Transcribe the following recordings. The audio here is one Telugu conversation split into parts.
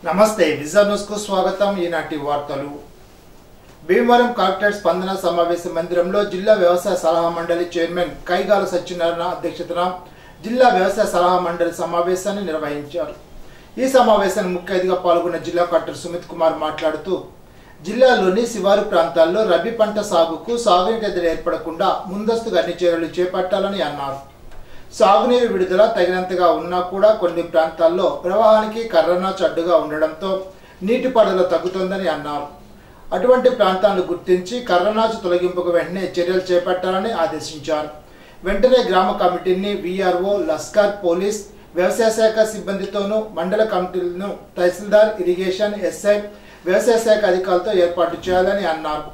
నమస్తే విజన్ న్యూస్ కు స్వాగతం. ఈనాటి వార్తలు. భీమవరం కలెక్టరేట్ స్పందన సమావేశ మందిరంలో జిల్లా వ్యవసాయ సలహా మండలి చైర్మన్ కైగాల సత్యనారాయణ అధ్యక్షతన జిల్లా వ్యవసాయ సలహా మండలి సమావేశాన్ని నిర్వహించారు. ఈ సమావేశానికి ముఖ్య అతిథిగా పాల్గొన్న జిల్లా కలెక్టర్ సుమిత్ కుమార్ మాట్లాడుతూ జిల్లాలోని శివారు ప్రాంతాల్లో రబీ పంట సాగుకు సాగునీటి ఎద్దడి ఏర్పడకుండా ముందస్తుగా అన్ని చర్యలు చేపట్టాలని అన్నారు. సాగునీరు విడుదల తగినంతగా ఉన్నా కూడా కొన్ని ప్రాంతాల్లో ప్రవాహానికి కర్రనాచు అడ్డుగా ఉండడంతో నీటిపారుదల తగ్గుతోందని అన్నారు. అటువంటి ప్రాంతాలను గుర్తించి కర్రనాచు తొలగింపుకు వెంటనే చర్యలు చేపట్టాలని ఆదేశించారు. వెంటనే గ్రామ కమిటీని వీఆర్ఓ, లస్కర్, పోలీస్, వ్యవసాయ శాఖ సిబ్బందితోనూ మండల కమిటీలను తహసీల్దార్, ఇరిగేషన్, ఎస్ఐ, వ్యవసాయ శాఖ అధికారులతో ఏర్పాటు చేయాలని అన్నారు.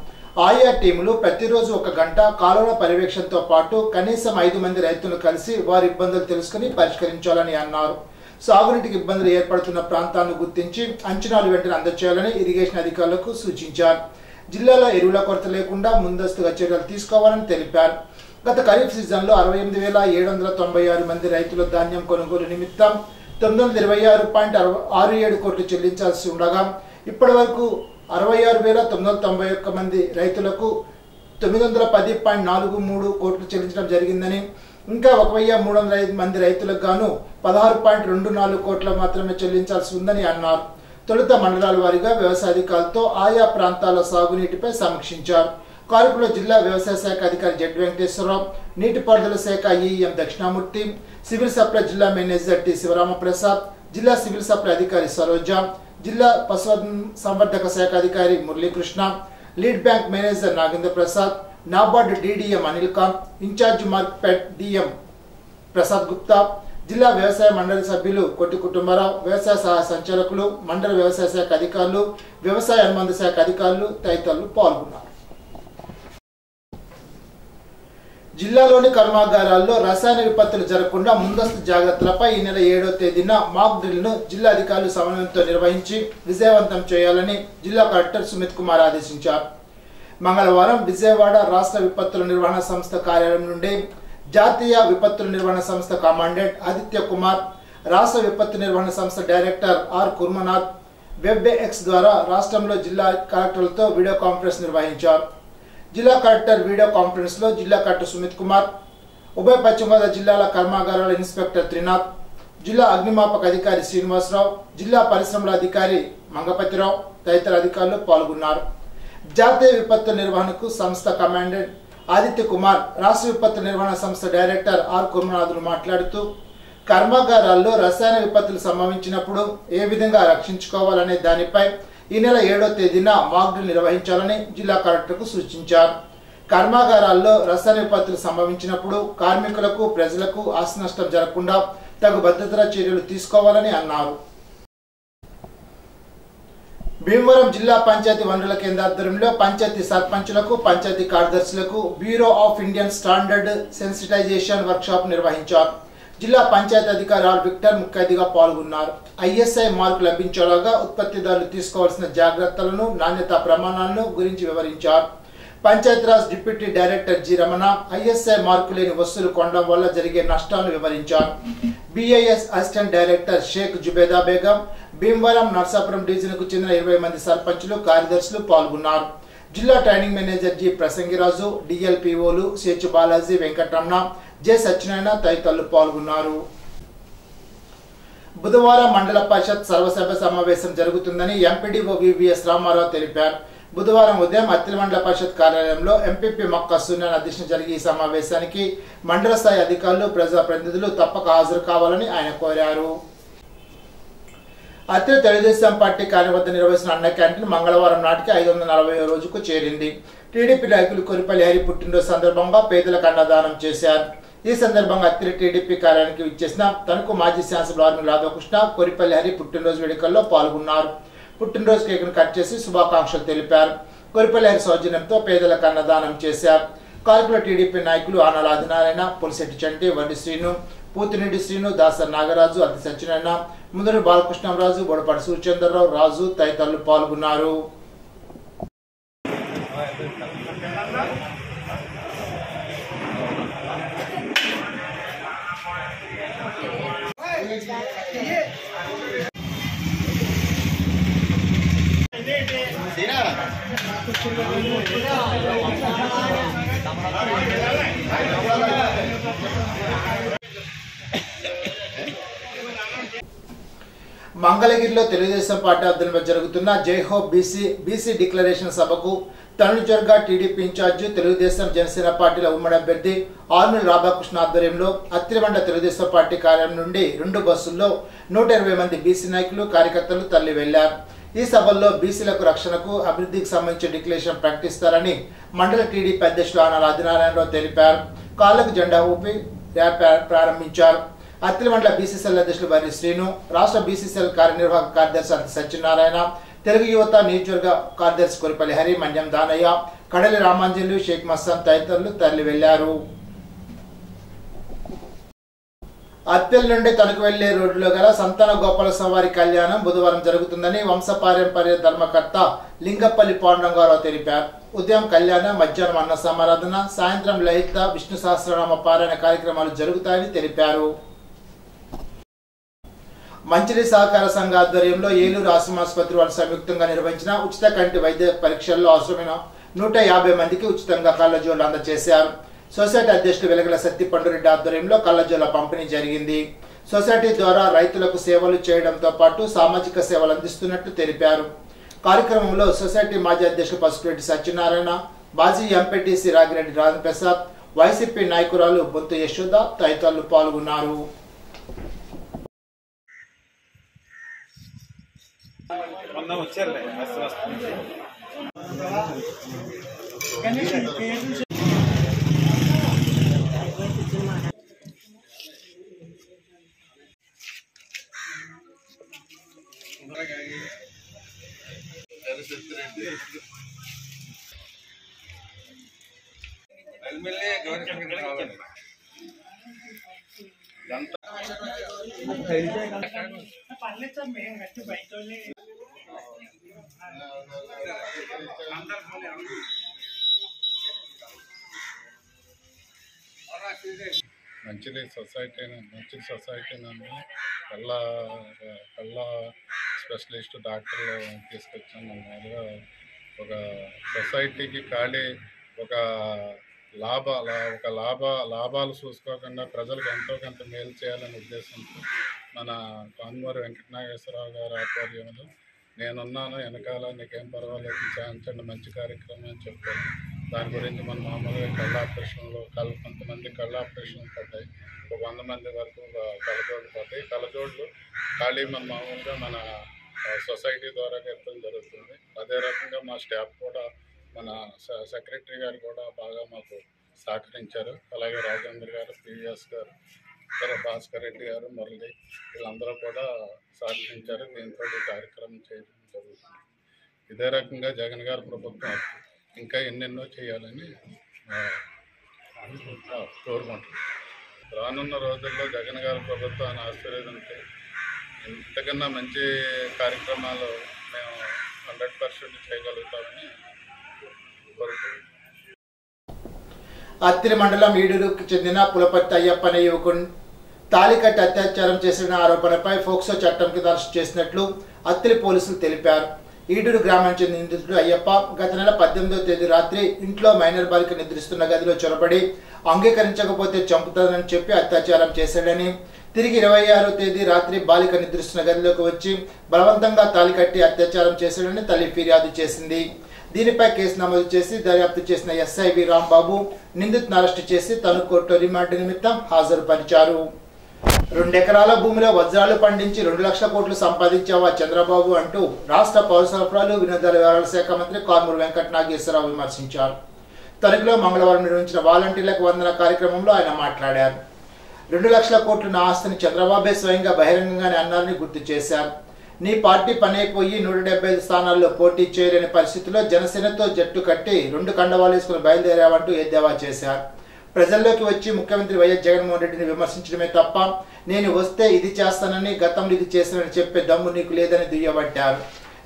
ఆయా టీములు ప్రతిరోజు 1 గంట కాలువల పర్యవేక్షణతో పాటు కనీసం 5 మంది రైతులను కలిసి వారి ఇబ్బందులు తెలుసుకుని పరిష్కరించాలని అన్నారు. సాగునీటికి ఇబ్బందులు ఏర్పడుతున్న ప్రాంతాలను గుర్తించి అంచనాలు వెంటనే అందజేయాలని ఇరిగేషన్ అధికారులకు సూచించారు. జిల్లాలో ఎరువుల కొరత లేకుండా ముందస్తుగా చర్యలు తీసుకోవాలని తెలిపారు. గత ఖరీఫ్ సీజన్లో 68,796 మంది రైతులు ధాన్యం కొనుగోలు నిమిత్తం 926.67 కోట్లు చెల్లించాల్సి ఉండగా ఇప్పటి వరకు 66,991 మంది రైతులకు 910.43 కోట్లు చెల్లించడం జరిగిందని, ఇంకా 1,305 మంది రైతులకు గాను 16.24 కోట్ల మాత్రమే చెల్లించాల్సి ఉందని అన్నారు. తొలుత మండలాల వారీగా వ్యవసాయ అధికారులతో ఆయా ప్రాంతాల సాగునీటిపై సమీక్షించారు. కార్యక్రమంలో జిల్లా వ్యవసాయ శాఖ అధికారి జెడ్ వెంకటేశ్వరరావు, నీటిపారుదల శాఖ ఈఎం దక్షిణామూర్తి, సివిల్ సప్లై జిల్లా మేనేజర్ టి శివరామప్రసాద్, జిల్లా సివిల్ సప్లై అధికారి సరోజ, జిల్లా పశు సంవర్ధక శాఖ అధికారి Muralikrishna, lead bank manager Nagendra Prasad, NABARD DDM Anil Kanth, in charge market DM Prasad Gupta, జిల్లా వ్యవసాయ మండలి సభ్యులు కొట్టి కుటుంబరావు, వ్యవసాయ సహాయ సంచాలకులు, మండల వ్యవసాయ శాఖ అధికారులు, వ్యవసాయ అనుబంధ శాఖ అధికారులు తదితరులు పాల్గొన్నారు. జిల్లాలోని కర్మాగారాల్లో రసాయన విపత్తులు జరగకుండా ముందస్తు జాగ్రత్తలపై ఈ నెల 7వ తేదీన మాక్ డ్రిల్ను జిల్లా అధికారులు సమన్వయంతో నిర్వహించి విజయవంతం చేయాలని జిల్లా కలెక్టర్ సుమిత్ కుమార్ ఆదేశించారు. మంగళవారం విజయవాడ రాష్ట్ర విపత్తుల నిర్వహణ సంస్థ కార్యాలయం నుండి జాతీయ విపత్తుల నిర్వహణ సంస్థ కమాండెంట్ ఆదిత్య కుమార్, రాష్ట్ర విపత్తు నిర్వహణ సంస్థ డైరెక్టర్ ఆర్ కుర్మనాథ్ వెబ్ఎక్స్ ద్వారా రాష్ట్రంలో జిల్లా కలెక్టర్లతో వీడియో కాన్ఫరెన్స్ నిర్వహించారు. జిల్లా కలెక్టర్ వీడియో కాన్ఫరెన్స్ లో జిల్లా కలెక్టర్ సుమిత్ కుమార్, ఉభయ పశ్చిమ గోదావరి జిల్లాల కర్మాగారాల ఇన్స్పెక్టర్ త్రినాథ్, జిల్లా అగ్నిమాపక అధికారి శ్రీనివాసరావు, జిల్లా పరిశ్రమల అధికారి మంగపతిరావు తదితర అధికారులు పాల్గొన్నారు. జాతీయ విపత్తు నిర్వహణకు సంస్థ కమాండెంట్ ఆదిత్య కుమార్, రాష్ట్ర విపత్తు నిర్వహణ సంస్థ డైరెక్టర్ ఆర్ కుర్మనాథులు మాట్లాడుతూ కర్మాగారాల్లో రసాయన విపత్తులు సంభవించినప్పుడు ఏ విధంగా రక్షించుకోవాలనే దానిపై ఈ నెల 7వ తేదీన మాక్ డ్రిల్ నిర్వహించాలని జిల్లా కలెక్టర్కు సూచించారు. కర్మాగారాల్లో రసాయన విపత్తులు సంభవించినప్పుడు కార్మికులకు, ప్రజలకు ఆస్తి నష్టం జరగకుండా తగు భద్రతా చర్యలు తీసుకోవాలని అన్నారు. భీమవరం జిల్లా పంచాయతీ వనరుల కేంద్ర ఆధ్వర్యంలో పంచాయతీ సర్పంచులకు, పంచాయతీ కార్యదర్శులకు bureau of Indian standard sensitization workshop నిర్వహించారు. జిల్లా పంచాయతీ అధికారి ఆర్ విక్టర్ ముఖ్య అతిథిగా పాల్గొన్నారు. ఐఎస్ఐ మార్కు లభించేలాగా ఉత్పత్తిదారులు తీసుకోవాల్సిన జాగ్రత్తలను, నాణ్యతా ప్రమాణాలను గురించి వివరించారు. Panchayati Raj deputy director G Ramana ISI mark లేని వస్తువులు కొనడం వల్ల జరిగే నష్టాలను వివరించారు. BIS assistant director Sheikh Jubeda Begum, Bhimavaram, Narsapuram డివిజన్కు చెందిన 20 మంది సర్పంచులు, కార్యదర్శులు పాల్గొన్నారు. జిల్లా ట్రైనింగ్ మేనేజర్ జి ప్రసంగిరాజు, డిఎల్పిఓలు సేచు బాలాజీ, వెంకటరమణ, జె సత్యనారాయణ తదితరులు పాల్గొన్నారు. బుధవారం మండల పరిషత్ సర్వసభ్య సమావేశం జరుగుతుందని ఎంపీడీఓ వివిఎస్ రామారావు తెలిపారు. బుధవారం ఉదయం అత్తిలి మండల పరిషత్ కార్యాలయంలో ఎంపీపీ మక్కా సూర్యనారాయణ అధ్యక్షతన జరిగే ఈ సమావేశానికి మండల స్థాయి అధికారులు, ప్రజాప్రతినిధులు తప్పక హాజరు కావాలని ఆయన కోరారు. అత్తిలి తెలుగుదేశం పార్టీ కార్యాలయం వద్ద నిర్వహించిన అన్న క్యాంటీన్ మంగళవారం నాటికి 540వ రోజుకు చేరింది. టీడీపీ నాయకులు కొరిపల్లి హరి పుట్టినరోజు సందర్భంగా పేదలకు అన్నదానం చేశారు. ఈ సందర్భంగా అత్తిలి టీడీపీ కార్యాలయానికి విచ్చేసిన తనకు మాజీ శాసనసభ్యులు ఆర్మీ రాధాకృష్ణ, కొరిపల్లి హరి పుట్టినరోజు వేడుకల్లో పాల్గొన్నారు. పుట్టినరోజు కేకును కట్ చేసి శుభాకాంక్షలు తెలిపారు. కొరిపల్లి హరి సౌజన్యంతో పేదలకు అన్నదానం చేశారు. కార్యక్రమంలో టీడీపీ నాయకులు ఆనాల ఆదినారాయణ, పులిశెట్టి చంటి, వడ్డి శ్రీను, పూతిరెడ్డి శ్రీను, దాసర్ నాగరాజు, అతి సత్యనారాయణ, ముందరి బాలకృష్ణరాజు, బొడపాటి సూర్యచంద్రరావు, రాజు తదితరులు పాల్గొన్నారు. మంగళగిరిలో తెలుగుదేశం పార్టీ ఆధ్వర్యంలో జరుగుతున్న జైహో బీసీ డిక్లరేషన్ సభకు తనుజర్గా టీడీపీ ఇన్ఛార్జి తెలుగుదేశం జనసేన పార్టీల ఉమ్మడి అభ్యర్థి ఆర్మిల్ రాధాకృష్ణ ఆధ్వర్యంలో అత్తిరిమండ తెలుగుదేశం పార్టీ కార్యాలయం నుండి 2 బస్సుల్లో 120 మంది బీసీ నాయకులు కార్యకర్తలు తరలి వెళ్లారు. ఈ సభల్లో బీసీలకు రక్షణకు అభివృద్ధికి సంబంధించి డిక్లరేషన్ ప్రకటిస్తారని మండల టీడీపీ అధ్యక్షులు ఆన ఆదినారాయణరావు తెలిపారు. కాళ్లకు జెండా ఊపి ర్యాలీ ప్రారంభించారు. అత్తిరిమండల బీసీసీఎల్ అధ్యక్షులు వర్రి శ్రీను, రాష్ట్ర బీసీసీఎల్ కార్యనిర్వాహక కార్యదర్శి సత్యనారాయణ, తెలుగు యువత నియోజకవర్గ కార్యదర్శి కొరిపల్లి హరి, మన్యం దానయ్య, కడలి రామాంజన్లు, షేక్ మస్తాన్ తదితరులు తరలి వెళ్లారు. అత్తిలి నుండి తణుకు వెళ్లే రోడ్డులో గల సంతాన గోపాల సవారి కళ్యాణం బుధవారం జరుగుతుందని వంశపారంపర్య ధర్మకర్త లింగపల్లి పాండురంగారావు తెలిపారు. ఉదయం కళ్యాణం, మధ్యాహ్నం అన్న సమారాధన, సాయంత్రం లలిత విష్ణు సహస్రనామ పారాయణ కార్యక్రమాలు జరుగుతాయని తెలిపారు. మంచిలి సహకార సంఘ ఆధ్వర్యంలో ఏలూరు ఆశ్రమాసుపత్రి వారు సంయుక్తంగా నిర్వహించిన ఉచిత కంటి వైద్య పరీక్షల్లో అవసరమైన 150 మందికి ఉచితంగా కళ్ళజోళ్లు అందజేశారు. సొసైటీ అధ్యక్షుడు వెలగల సత్తి పండురెడ్డి ఆధ్వర్యంలో కళ్ళజోళ్ల పంపిణీ జరిగింది. సొసైటీ ద్వారా రైతులకు సేవలు చేయడంతో పాటు సామాజిక సేవలు అందిస్తున్నట్లు తెలిపారు. కార్యక్రమంలో సొసైటీ మాజీ అధ్యక్షుడు పసుపురెడ్డి సత్యనారాయణ, మాజీ ఎంపీటీసీ రాగిరెడ్డి రాజప్రసాద్, వైసీపీ నాయకురాలు బొంతు యశోద తదితరులు పాల్గొన్నారు. మంచిలి సొసైటీ నుండి కళ్ళ స్పెషలిస్ట్ డాక్టర్లు తీసుకొచ్చాను. మామూలుగా ఒక సొసైటీకి ఖాళీ ఒక లాభాలు చూసుకోకుండా ప్రజలకు ఎంతో కొంత మేలు చేయాలనే ఉద్దేశంతో మన కాన్మూరి వెంకటనాగేశ్వరరావు గారి ఆధ్వర్యంలో నేనున్నాను, వెనకాల నీకేం పర్వాలేదు చేయించండి, మంచి కార్యక్రమం అని చెప్పారు. దాని గురించి మన మామూలుగా కళ్ళ ఆపరేషన్లు కొంతమంది కళ్ళ ఆపరేషన్లు పడ్డాయి, ఒక 100 మంది వరకు కళ్ళజోళ్ళు పడ్డాయి. కళ్ళజోళ్ళు ఖాళీ మామూలుగా మన సొసైటీ ద్వారా ఎత్తడం జరుగుతుంది. అదే రకంగా మా స్టాఫ్ కూడా, మన సెక్రటరీ గారు కూడా బాగా మాకు సహకరించారు. అలాగే రాజేంద్ర గారు, పివిఎస్ గారు, భాస్కర్ రెడ్డి గారు, మురళి వీళ్ళందరూ కూడా సహకరించారు. దీంతో ఈ కార్యక్రమం చేయడం జరుగుతుంది. ఇదే రకంగా జగన్ గారి ప్రభుత్వం ఇంకా ఎన్నెన్నో చేయాలని కోరుకుంటున్నాం. రానున్న రోజుల్లో జగన్ గారి ప్రభుత్వాన్ని ఆశీర్వదించి ఇంతకన్నా మంచి కార్యక్రమాలు మేము 100% చేయగలుగుతామని కోరుకుంటున్నాం. అత్తిలి మండలం ఈడూరుకు చెందిన పులపర్తి అయ్యప్ప అనే యువకుడు తాళికట్టి అత్యాచారం చేసిన ఆరోపణపై ఫోక్సో చట్టం కింద అరెస్ట్ చేసినట్లు అత్తిలి పోలీసులు తెలిపారు. ఈడూరు గ్రామానికి చెందిన నిందితుడు అయ్యప్ప గత నెల 18వ తేదీ రాత్రి ఇంట్లో మైనర్ బాలిక నిద్రిస్తున్న గదిలో చొరబడి అంగీకరించకపోతే చంపుతానని చెప్పి అత్యాచారం చేశాడని, తిరిగి 26వ తేదీ రాత్రి బాలిక నిద్రిస్తున్న గదిలోకి వచ్చి బలవంతంగా తాళికట్టి అత్యాచారం చేశాడని తల్లి ఫిర్యాదు చేసింది. దీనిపై కేసు నమోదు చేసి దర్యాప్తు చేసిన ఎస్ఐవి రాంబాబు నిందితులను అరెస్టు చేసి తను కోర్టు రిమాండ్ నిమిత్తం హాజరుపరిచారు. 2 ఎకరాల భూమిలో వజ్రాలు పండించి 2 లక్షల కోట్లు సంపాదించావా చంద్రబాబు అంటూ రాష్ట్ర పౌర సరఫరాలు వినోదాల వ్యవహారాల శాఖ మంత్రి కాన్మూరి వెంకటనాగేశ్వరరావు విమర్శించారు. తణుకులో మంగళవారం నిర్వహించిన వాలంటీర్లకు వందన కార్యక్రమంలో ఆయన మాట్లాడారు. 2 లక్షల కోట్లు నా ఆస్తిని చంద్రబాబే స్వయంగా బహిరంగంగానే అన్నారని గుర్తు చేశారు. నీ పార్టీ పనైపోయి 175 స్థానాల్లో పోటీ చేయలేని పరిస్థితుల్లో జనసేనతో జట్టు కట్టి 2 కండవాలు వేసుకుని బయలుదేరావంటూ ఎద్దేవా చేశారు. ప్రజల్లోకి వచ్చి ముఖ్యమంత్రి వైఎస్ జగన్మోహన్ రెడ్డిని విమర్శించడమే తప్ప నేను వస్తే ఇది చేస్తానని, గతంలో ఇది చేస్తానని చెప్పే దమ్ము నీకు లేదని దుయ్యబట్టారు.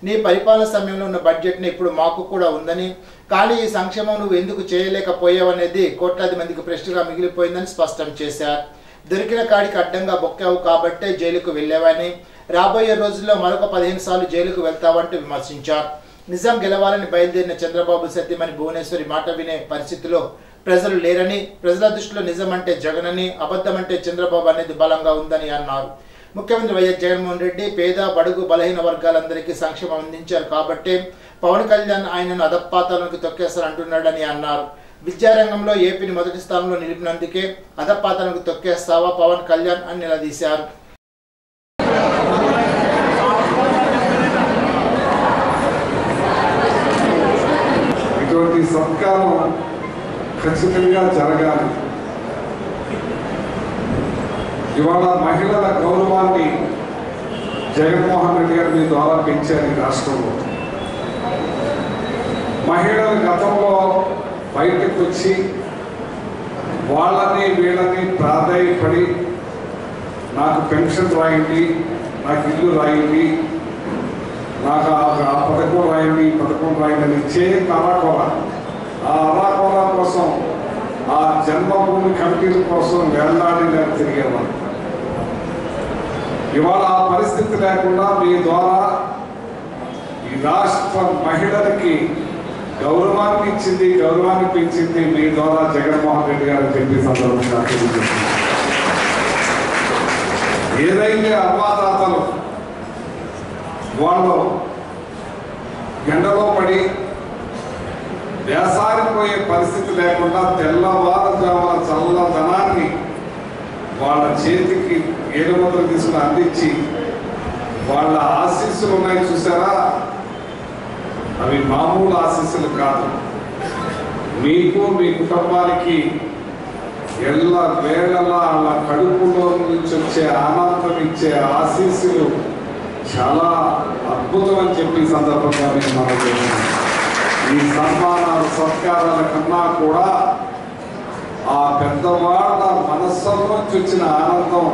నీ పరిపాలన సమయంలో ఉన్న బడ్జెట్ని ఇప్పుడు మాకు కూడా ఉందని, కానీ ఈ సంక్షేమం నువ్వు ఎందుకు చేయలేకపోయావనేది కోట్లాది మందికి ప్రశ్నగా మిగిలిపోయిందని స్పష్టం చేశారు. దొరికిన కాడికి అడ్డంగా బొక్కావు కాబట్టే జైలుకు వెళ్ళావని, రాబోయే రోజుల్లో మరొక 15 సార్లు జైలుకు వెళ్తావంటూ విమర్శించారు. నిజాం గెలవాలని బయలుదేరిన చంద్రబాబు సత్యమని భువనేశ్వరి మాట వినే పరిస్థితిలో ప్రజలు లేరని, ప్రజల దృష్టిలో నిజం అంటే జగన్ అని, అబద్ధం అంటే చంద్రబాబు అనేది బలంగా ఉందని అన్నారు. ముఖ్యమంత్రి వైఎస్ జగన్మోహన్ రెడ్డి పేద, బడుగు, బలహీన వర్గాలందరికీ సంక్షేమం అందించారు కాబట్టి పవన్ కళ్యాణ్ ఆయనను అధపాతాలకు తొక్కేస్తారంటున్నాడని అన్నారు. విద్యారంగంలో ఏపీని మొదటి స్థానంలో నిలిపినందుకే అధపాతాలకు తొక్కేస్తావా పవన్ కళ్యాణ్ అని నిలదీశారు. ఇటువంటి సత్కారం ఖచ్చితంగా జరగాలి. ఇవాళ మహిళల గౌరవాన్ని జగన్మోహన్ రెడ్డి గారు మీ ద్వారా పెంచారు ఈ రాష్ట్రంలో. మహిళలు గతంలో బయటకు వచ్చి వాళ్ళని వీళ్ళని ప్రాధాన్యపడి నాకు పెన్షన్ రాయండి, నాకు ఇల్లు రాయండి, నాకు ఆ పథకం రాయండి, ఈ పథకం రాయండి అని ఇచ్చే అరాకొర, ఆ అరాకొర కోసం, ఆ జన్మభూమి కమిటీల కోసం వేలాడి తిరిగేవారు. ఇవాళ ఆ పరిస్థితి లేకుండా మీ ద్వారా ఈ రాష్ట్ర మహిళలకి గౌరవాన్ని ఇచ్చింది, గౌరవాన్ని పెంచింది మీ ద్వారా జగన్మోహన్ రెడ్డి గారు చెప్పే సందర్భంగా తెలియజేస్తుంది. ఏదైతే అవ్వాతాతలు వాళ్ళు ఎండలో పడి వేసారిపోయే పరిస్థితి లేకుండా తెల్లవారుజామున చల్లదనాన్ని వాళ్ళ చేతికి ఏలుముద్రలు తీసుకుని అందించి వాళ్ళ ఆశీస్సులు ఉన్నాయి చూసారా, అవి మామూలు ఆశీస్సులు కాదు. మీకు మీ కుటుంబానికి ఎల్ల వేళలా వాళ్ళ కడుపులో నుంచి వచ్చే ఆనందం ఇచ్చే ఆశీస్సులు చాలా అద్భుతం అని చెప్పి సందర్భంగా మీకు మనం చేస్తున్నాం. ఈ సన్మానాలు సత్కారాల కన్నా కూడా ఆ పెద్దవాళ్ళ మనస్సులోంచి వచ్చిన ఆనందం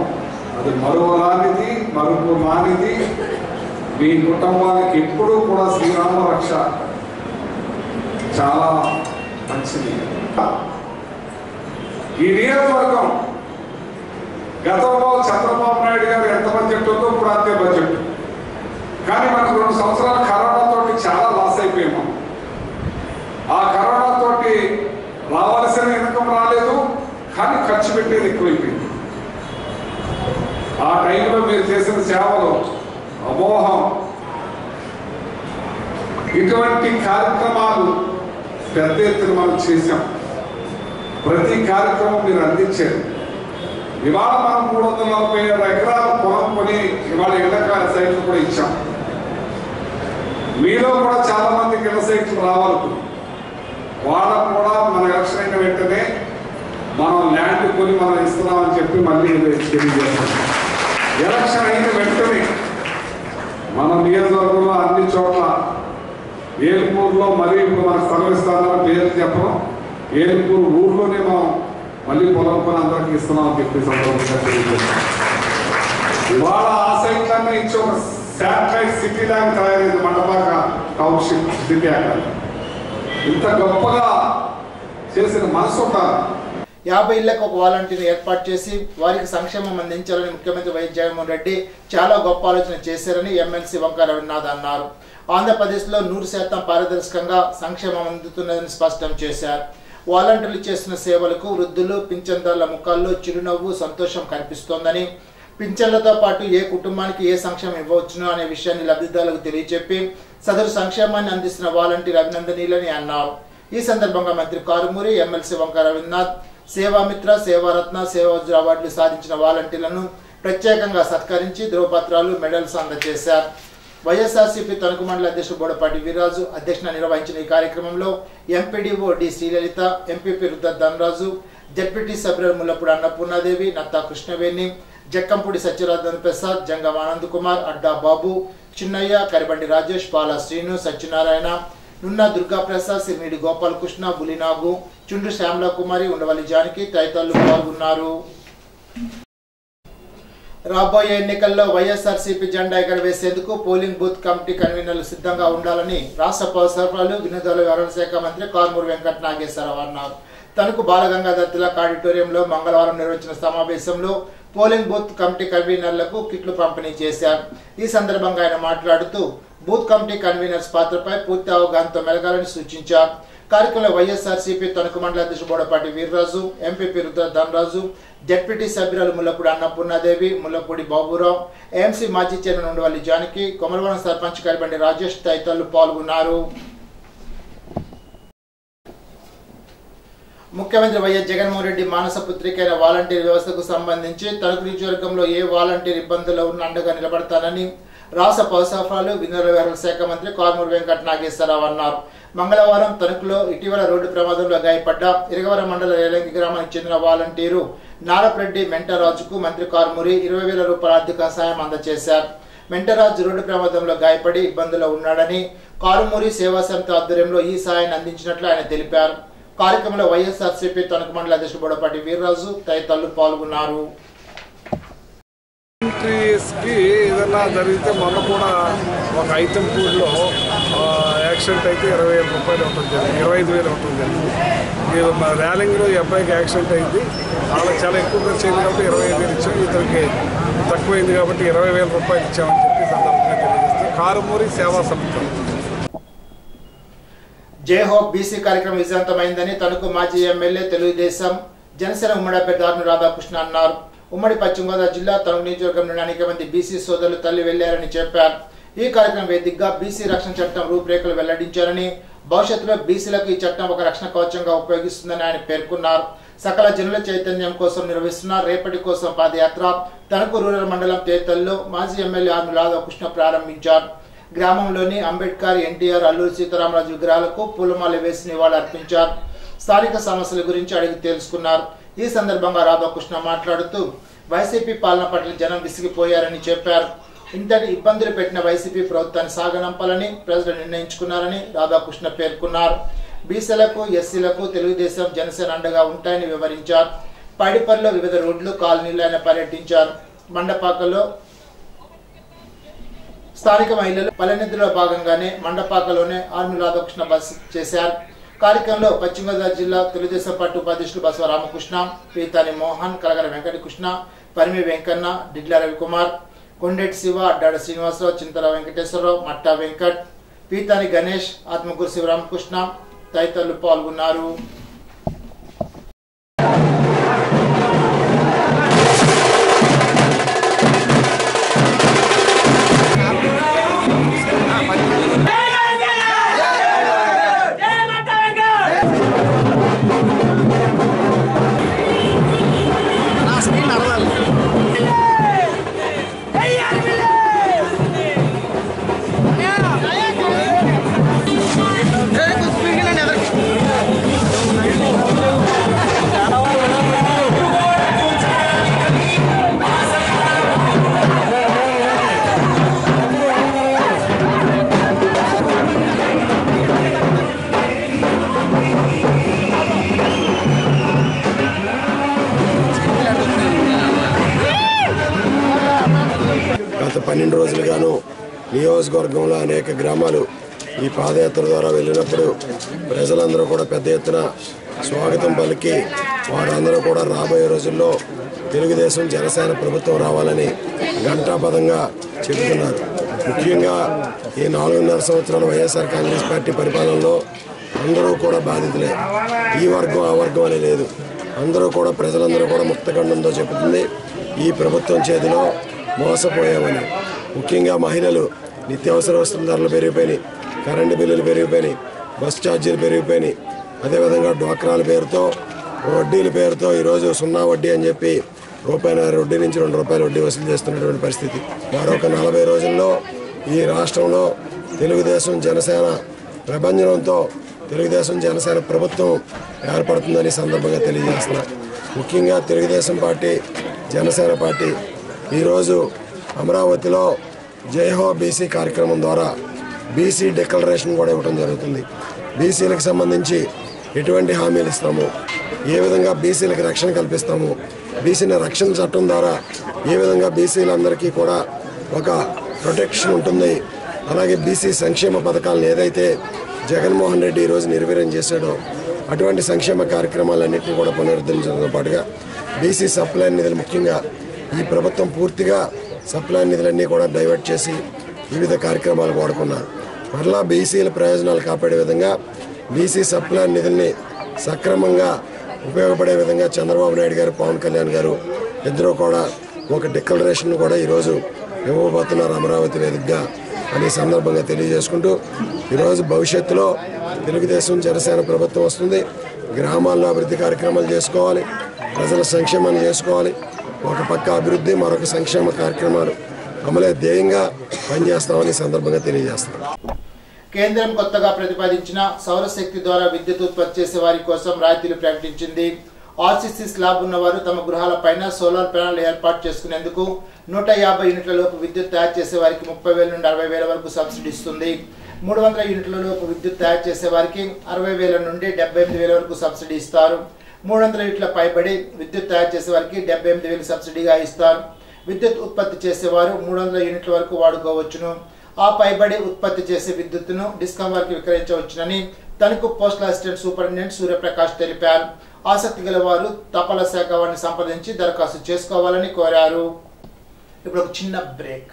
అది మరువరానిది, మరుపు రానిది. మీ కుటుంబానికి ఎప్పుడూ కూడా శ్రీరామ రక్ష చాలా మంచిది. ఈ నియోజకవర్గం గతంలో చంద్రబాబు నాయుడు గారు ఎంత బడ్జెట్ ఉందో ఇప్పుడు అంతే బడ్జెట్. కానీ మనకు 2 సంవత్సరాలు కరోనాతోటి చాలా లాస్ అయిపోయాము. ఆ కరోనాతోటి రావాల్సిన ఇన్కమ్ రాలేదు, కానీ ఖర్చు పెట్టేది ఎక్కువైపోయింది. ఆ టైంలో మీరు చేసిన సేవలు అమోహం. ఇటువంటి కార్యక్రమాలు పెద్ద ఎత్తున మనం చేశాం. ప్రతి కార్యక్రమం మీరు అందించారు. ఇవాళ మనం 347 ఎకరాలు పొలం కొని ఇవాళ ఇళ్ల సైట్లు కూడా ఇచ్చాం. మీలో కూడా చాలా మందికి ఇళ్ల సైట్లు రావాలి. వాళ్ళకు కూడా మన ఎలక్షన్ అయిన వెంటనే మనం ల్యాండ్ కొని మనం ఇస్తున్నామని చెప్పి మళ్ళీ తెలియజేస్తాం. ఎలక్షన్ అయిన వెంటనే మన నియోజకవర్గంలో అన్ని చోట్ల ఏలుపూరులో మరీ ఇప్పుడు మనకు స్థలం ఇస్తారని పేరు చెప్పడం, ఏలుపూరు ఊర్లోనే మనం మళ్ళీ పొలం కొని అందరికి ఇస్తున్నామని చెప్పి సందర్భంగా తెలియజేస్తాం. ఇవాళ ఆ సైట్లన్నీ ఇచ్చి ఒక శాటిలైట్ సిటీ లాగా తయారైంది మండపాక టౌన్షిప్ సిటీ అక్కడ. ఇంత గొప్పగా చేసిన మనసు ఉండాలి. 50 ఇళ్లకు ఒక వాలంటీర్ని ఏర్పాటు చేసి వారికి సంక్షేమం అందించాలని ముఖ్యమంత్రి వైఎస్ జగన్మోహన్ రెడ్డి చాలా గొప్ప ఆలోచన చేశారని ఎమ్మెల్సీ వంక రవినాథ్ అన్నారు. ఆంధ్రప్రదేశ్లో 100% పారదర్శకంగా సంక్షేమం అందుతున్నదని స్పష్టం చేశారు. వాలంటీర్లు చేస్తున్న సేవలకు వృద్ధులు, పింఛన్దారుల ముఖాల్లో చిరునవ్వు, సంతోషం కనిపిస్తోందని, పింఛన్లతో పాటు ఏ కుటుంబానికి ఏ సంక్షేమం ఇవ్వవచ్చునో అనే విషయాన్ని లబ్ధిదారులకు తెలియజెప్పి సదరు సంక్షేమాన్ని అందిస్తున్న వాలంటీర్ అభినందనీయులని అన్నారు. ఈ సందర్భంగా మంత్రి కారుమూరి, ఎమ్మెల్సీ వంక రవినాథ్ సేవామిత్ర, సేవారత్న, సేవావజ్ర అవార్డులు సాధించిన వాలంటీర్లను ప్రత్యేకంగా సత్కరించి ధ్రువపత్రాలు, మెడల్స్ అందజేశారు. వైఎస్ఆర్సీపీ తణుకు మండల అధ్యక్షుడు బోడపాటి వీర్రాజు అధ్యక్షతన నిర్వహించిన ఈ కార్యక్రమంలో MPDO D Srilalitha, MPP Rudra Dhanaraju, ZPT సభ్యులు ముల్లపూడి అన్నపూర్ణాదేవి, నత్తా కృష్ణవేణి, జక్కంపూడి సత్యనారాయణ ప్రసాద్, జంగం ఆనంద్ కుమార్, అడ్డా బాబు, చిన్నయ్య, కరిబండి రాజేష్, పాల శ్రీను, సత్యనారాయణ, నున్నా దుర్గాప్రసాద్, సిరిమిడి గోపాలకృష్ణ, బులినాగు, చుండ్రు శ్యామల కుమారి, ఉండవల్లి జానకి తదితరులు పాల్గొన్నారు. రాబోయే ఎన్నికల్లో వైఎస్ఆర్సీపీ జెండా ఎగరవేసేందుకు పోలింగ్ బూత్ కమిటీ కన్వీనర్లు సిద్ధంగా ఉండాలని రాష్ట్ర పౌర సరఫరాలు, వినోదాల వ్యవహారాల శాఖ మంత్రి కారుమూరి వెంకట నాగేశ్వరరావు అన్నారు. తణుకు బాలగంగాధర్ తిలక్ ఆడిటోరియంలో మంగళవారం నిర్వహించిన సమావేశంలో పోలింగ్ బూత్ కమిటీ కన్వీనర్లకు కిట్లు పంపిణీ చేశారు. ఈ సందర్భంగా ఆయన మాట్లాడుతూ బూత్ కమిటీ కన్వీనర్స్ పాత్రపై పూర్తి అవగాహనతో మెలగాలని సూచించారు. కార్యక్రమంలో వైఎస్ఆర్సీపీ తణుకు మండల అధ్యక్షుడు బోడపాటి వీర్రాజు, ఎంపీపీ రుద్ర ధనరాజు, జడ్పీటీ సభ్యురాలు ముల్లపూడి అన్నపూర్ణాదేవి, ముల్లపూడి బాబురావు, ఏఎంసీ మాజీ చైర్మన్ ఉండవల్లి జానకి, కొమరవరం సర్పంచ్ కరిబండి రాజేష్ తదితరులు పాల్గొన్నారు. ముఖ్యమంత్రి వైఎస్ జగన్మోహన్ రెడ్డి మానస పుత్రికైన వాలంటీర్ వ్యవస్థకు సంబంధించి తణుకు నియోజకవర్గంలో ఏ వాలంటీర్ ఇబ్బందుల్లో ఉన్న అండగా నిలబడతానని రాష్ట్ర పౌర సరఫరాలు వినియోగ వ్యవహారాల శాఖ మంత్రి కారుమూరి వెంకట నాగేశ్వరరావు అన్నారు. మంగళవారం తణుకులో ఇటీవల రోడ్డు ప్రమాదంలో గాయపడ్డ ఇరగవరం మండల రేలంగి గ్రామానికి చెందిన వాలంటీరు నారపరెడ్డి మెంటరాజుకు మంత్రి కారుమూరి 20,000 రూపాయల ఆర్థిక సహాయం అందజేశారు. మెంటరాజు రోడ్డు ప్రమాదంలో గాయపడి ఇబ్బందుల్లో ఉన్నాడని కారుమూరి సేవా సమితి ఆధ్వర్యంలో ఈ సహాయాన్ని అందించినట్లు ఆయన తెలిపారు. కార్యక్రమంలో వైఎస్ఆర్సీపీ తణుకు మండల అధ్యక్షుడు బోడపాటి వీర్రాజు తదితరులు పాల్గొన్నారు. ఏదన్నా జరిగితే మొన్న కూడా ఒక ఐటమ్ పూల్లో యాక్సిడెంట్ అయితే 20,000 రూపాయలు ఇవ్వడం జరిగింది, 25,000 ఇవ్వడం జరిగింది. ఇది మా ర్యాలింగ్లో ఈ అబ్బాయికి యాక్సిడెంట్ అయింది, వాళ్ళకి చాలా ఎక్కువ ఖర్చు అయింది కాబట్టి 25,000 ఇచ్చాం. ఇతనికి తక్కువైంది కాబట్టి 20,000 రూపాయలు ఇచ్చామని చెప్పి సందర్భంగా తెలియజేస్తాం. కారుమూరి సేవా సమితి జై హోప్ బీసీ కార్యక్రమం విజయవంతమైందని తణుకు మాజీ ఎమ్మెల్యే తెలుగుదేశం జనసేన ఉమ్మడి అభ్యర్థి ఆర్ను రాధాకృష్ణ అన్నారు. ఉమ్మడి పశ్చిమ గోదావరి జిల్లా తణుకు నియోజకవర్గం నుండి అనేక మంది బీసీ సోదరులు తల్లి వెళ్లారని చెప్పారు. ఈ కార్యక్రమం వేదికగా బీసీ రక్షణ చట్టం రూపురేఖలు వెల్లడించారని, భవిష్యత్తులో బీసీలకు ఈ చట్టం ఒక రక్షణ కవచంగా ఉపయోగిస్తుందని ఆయన పేర్కొన్నారు. సకల జనుల చైతన్యం కోసం నిర్వహిస్తున్న రేపటి కోసం పాదయాత్ర తణుకు రూరల్ మండలం తేతల్లో మాజీ ఎమ్మెల్యే ఆర్ను రాధాకృష్ణ ప్రారంభించారు. గ్రామంలోని అంబేద్కర్, ఎన్టీఆర్, అల్లూరి సీతారామరాజు విగ్రహాలకు పూలమాల వేసి నివాళులర్పించారు. స్థానిక సమస్యల గురించి అడిగి తెలుసుకున్నారు. ఈ సందర్భంగా రాధాకృష్ణ మాట్లాడుతూ వైసీపీ పాలన పట్ల జనం విసిగిపోయారని చెప్పారు. ఇంతటి ఇబ్బందులు పెట్టిన వైసీపీ ప్రభుత్వాన్ని సాగనంపాలని ప్రజలు నిర్ణయించుకున్నారని రాధాకృష్ణ పేర్కొన్నారు. బీసీలకు, ఎస్సీలకు తెలుగుదేశం, జనసేన అండగా ఉంటాయని వివరించారు. పైడిపల్లిలో వివిధ రోడ్లు, కాలనీలు ఆయన పర్యటించారు. మండపాకలో స్థానిక మహిళలు పల్లెనిద్రలో భాగంగానే మండపాకలోనే ఆర్ను రాధాకృష్ణ బస్ చేశారు. కార్యక్రమంలో పశ్చిమ గోదావరి జిల్లా తెలుగుదేశం పార్టీ ఉపాధ్యక్షులు బసవ రామకృష్ణ, పీతాని మోహన్, కలగర వెంకటకృష్ణ, పరిమి వెంకన్న, డిడ్ల రవికుమార్, కొండెటి శివ, అడ్డాడ శ్రీనివాసరావు, చింతల వెంకటేశ్వరరావు, మట్టా వెంకట్, పీతాని గణేష్, ఆత్మకూరు శివరామకృష్ణ తదితరులు పాల్గొన్నారు. గత 12 రోజులుగాను నియోజకవర్గంలో అనేక గ్రామాలు ఈ పాదయాత్ర ద్వారా వెళ్ళినప్పుడు ప్రజలందరూ కూడా పెద్ద ఎత్తున స్వాగతం పలికి వారందరూ కూడా రాబోయే రోజుల్లో తెలుగుదేశం, జనసేన ప్రభుత్వం రావాలని ఘంటాపథంగా చెబుతున్నారు. ముఖ్యంగా ఈ 4.5 సంవత్సరాల వైఎస్ఆర్ కాంగ్రెస్ పార్టీ పరిపాలనలో అందరూ కూడా బాధితులే. ఈ వర్గం ఆ వర్గం అని లేదు, అందరూ కూడా ప్రజలందరూ కూడా ముక్తఖండంతో చెబుతుంది ఈ ప్రభుత్వం చేతిలో మోసపోయామని. ముఖ్యంగా మహిళలు నిత్యావసర వస్తువుల ధరలు పెరిగిపోయినాయి, కరెంటు బిల్లులు పెరిగిపోయినాయి, బస్ ఛార్జీలు పెరిగిపోయినాయి. అదేవిధంగా డ్వాక్రాల పేరుతో, వడ్డీల పేరుతో ఈరోజు 0 వడ్డీ అని చెప్పి రూపాయి వడ్డీ నుంచి ₹2 వడ్డీ వసూలు చేస్తున్నటువంటి పరిస్థితి. మరొక 40 రోజుల్లో ఈ రాష్ట్రంలో తెలుగుదేశం, జనసేన ప్రభంజనంతో తెలుగుదేశం, జనసేన ప్రభుత్వం ఏర్పడుతుందని సందర్భంగా తెలియజేస్తున్నారు. ముఖ్యంగా తెలుగుదేశం పార్టీ, జనసేన పార్టీ ఈరోజు అమరావతిలో జైహో బీసీ కార్యక్రమం ద్వారా బీసీ డిక్లరేషన్ కూడా ఇవ్వడం జరుగుతుంది. బీసీలకు సంబంధించి ఎటువంటి హామీలు ఇస్తాము, ఏ విధంగా బీసీలకు రక్షణ కల్పిస్తాము, బీసీల రక్షణ చట్టం ద్వారా ఏ విధంగా బీసీలందరికీ కూడా ఒక ప్రొటెక్షన్ ఉంటుంది, అలాగే బీసీ సంక్షేమ పథకాలను ఏదైతే జగన్మోహన్ రెడ్డి ఈరోజు నిర్వీర్యం చేశాడో అటువంటి సంక్షేమ కార్యక్రమాలన్నింటినీ కూడా పునరుద్ధరించడంతో పాటుగా బీసీ సప్లై నిధులు ముఖ్యంగా ఈ ప్రభుత్వం పూర్తిగా సప్లై నిధులన్నీ కూడా డైవర్ట్ చేసి వివిధ కార్యక్రమాలు వాడుకున్నారు. మరలా బీసీల ప్రయోజనాలు కాపాడే విధంగా బీసీ సప్లై నిధుల్ని సక్రమంగా ఉపయోగపడే విధంగా చంద్రబాబు నాయుడు గారు, పవన్ కళ్యాణ్ గారు ఇద్దరు కూడా ఒక డిక్లరేషన్ కూడా ఈరోజు ఇవ్వబోతున్నారు అమరావతి వేదికగా అనే సందర్భంగా తెలియజేసుకుంటూ, ఈరోజు భవిష్యత్తులో తెలుగుదేశం జనసేన ప్రభుత్వం వస్తుంది. గ్రామాల్లో అభివృద్ధి కార్యక్రమాలు చేసుకోవాలి, ప్రజల సంక్షేమాన్ని చేసుకోవాలి. ఒక పక్క అభివృద్ధి, మరొక సంక్షేమ కార్యక్రమాలు అమలే ధ్యేయంగా పనిచేస్తామని సందర్భంగా తెలియజేస్తాం. కేంద్రం కొత్తగా ప్రతిపాదించిన సౌరశక్తి ద్వారా విద్యుత్ ఉత్పత్తి చేసే వారి కోసం రాయితీలు ప్రకటించింది. ఆర్సీసీ స్లాబ్ ఉన్నవారు తమ గృహాలపైన సోలార్ ప్యానెల్ ఏర్పాటు చేసుకునేందుకు 150 యూనిట్ల లోపు విద్యుత్ తయారు చేసే వారికి 30,000 నుండి 60,000 వరకు సబ్సిడీ ఇస్తుంది. 300 యూనిట్ల లోపు విద్యుత్ తయారు చేసే వారికి 60,000 నుండి 78,000 వరకు సబ్సిడీ ఇస్తారు. 300 యూనిట్ల పైబడి విద్యుత్ తయారు చేసే వారికి 78,000 సబ్సిడీగా ఇస్తారు. విద్యుత్ ఉత్పత్తి చేసేవారు 300 యూనిట్ల వరకు వాడుకోవచ్చును. ఆ పైబడి ఉత్పత్తి చేసే విద్యుత్తును డిస్కాం వారికి విక్రయించవచ్చునని Tanuku postal assistant superintendent Suryaprakash తెలిపారు. ఆసక్తి గల వారు తపాలా శాఖ వారిని సంప్రదించి దరఖాస్తు చేసుకోవాలని కోరారు. ఇప్పుడు ఒక చిన్న బ్రేక్.